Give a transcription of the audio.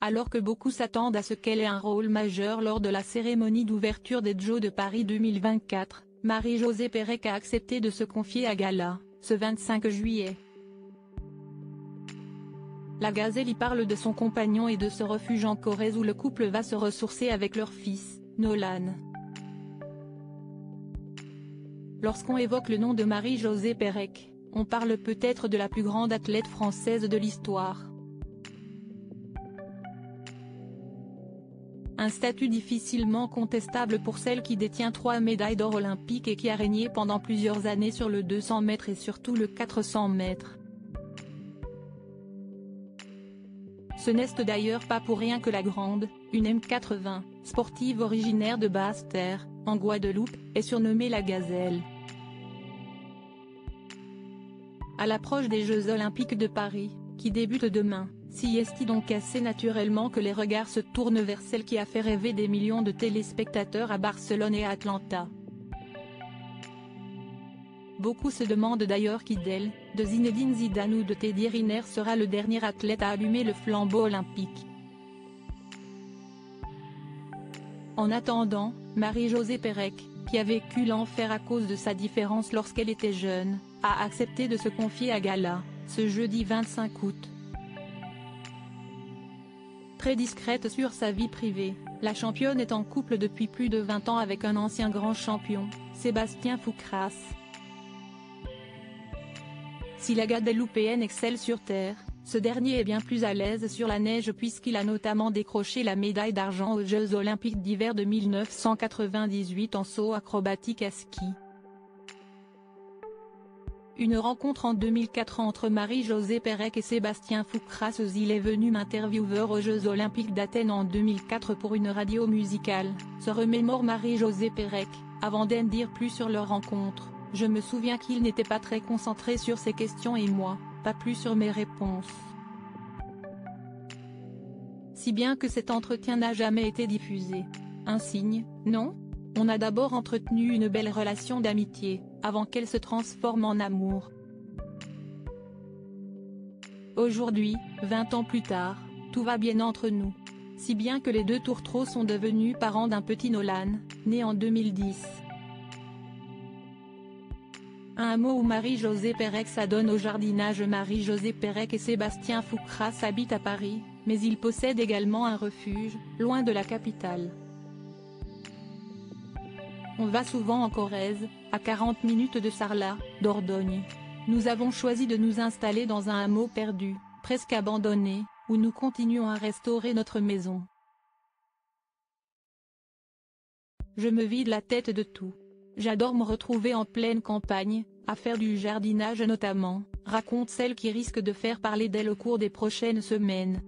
Alors que beaucoup s'attendent à ce qu'elle ait un rôle majeur lors de la cérémonie d'ouverture des Jeux de Paris 2024, Marie-Josée Pérec a accepté de se confier à Gala, ce 25 juillet. La Gazelle y parle de son compagnon et de ce refuge en Corrèze où le couple va se ressourcer avec leur fils, Nolan. Lorsqu'on évoque le nom de Marie-Josée Pérec, on parle peut-être de la plus grande athlète française de l'histoire. Un statut difficilement contestable pour celle qui détient 3 médailles d'or olympiques et qui a régné pendant plusieurs années sur le 200 mètres et surtout le 400 mètres. Ce n'est d'ailleurs pas pour rien que la Grande, une M80, sportive originaire de Basse-Terre, en Guadeloupe, est surnommée la Gazelle. À l'approche des Jeux Olympiques de Paris, qui débutent demain, si est donc assez naturellement que les regards se tournent vers celle qui a fait rêver des millions de téléspectateurs à Barcelone et à Atlanta. Beaucoup se demandent d'ailleurs qui d'elle, de Zinedine Zidane ou de Teddy Riner sera le dernier athlète à allumer le flambeau olympique. En attendant, Marie-Josée Pérec, qui a vécu l'enfer à cause de sa différence lorsqu'elle était jeune, a accepté de se confier à Gala, ce jeudi 25 août. Très discrète sur sa vie privée, la championne est en couple depuis plus de 20 ans avec un ancien grand champion, Sébastien Foucras. Si la Guadeloupéenne excelle sur terre, ce dernier est bien plus à l'aise sur la neige puisqu'il a notamment décroché la médaille d'argent aux Jeux Olympiques d'hiver de 1998 en saut acrobatique à ski. Une rencontre en 2004 entre Marie-Josée Pérec et Sébastien Foucras. Il est venu m'intervieweur aux Jeux Olympiques d'Athènes en 2004 pour une radio musicale, se remémore Marie-Josée Pérec, avant d'en dire plus sur leur rencontre. Je me souviens qu'il n'était pas très concentré sur ses questions et moi, pas plus sur mes réponses. Si bien que cet entretien n'a jamais été diffusé. Un signe, non ? On a d'abord entretenu une belle relation d'amitié, avant qu'elle se transforme en amour. Aujourd'hui, 20 ans plus tard, tout va bien entre nous. Si bien que les deux tourtereaux sont devenus parents d'un petit Nolan, né en 2010. Un mot où Marie-Josée Pérec s'adonne au jardinage. Marie-Josée Pérec et Sébastien Foucras habitent à Paris, mais ils possèdent également un refuge, loin de la capitale. On va souvent en Corrèze, à 40 minutes de Sarlat, Dordogne. Nous avons choisi de nous installer dans un hameau perdu, presque abandonné, où nous continuons à restaurer notre maison. Je me vide la tête de tout. J'adore me retrouver en pleine campagne, à faire du jardinage notamment, raconte celle qui risque de faire parler d'elle au cours des prochaines semaines.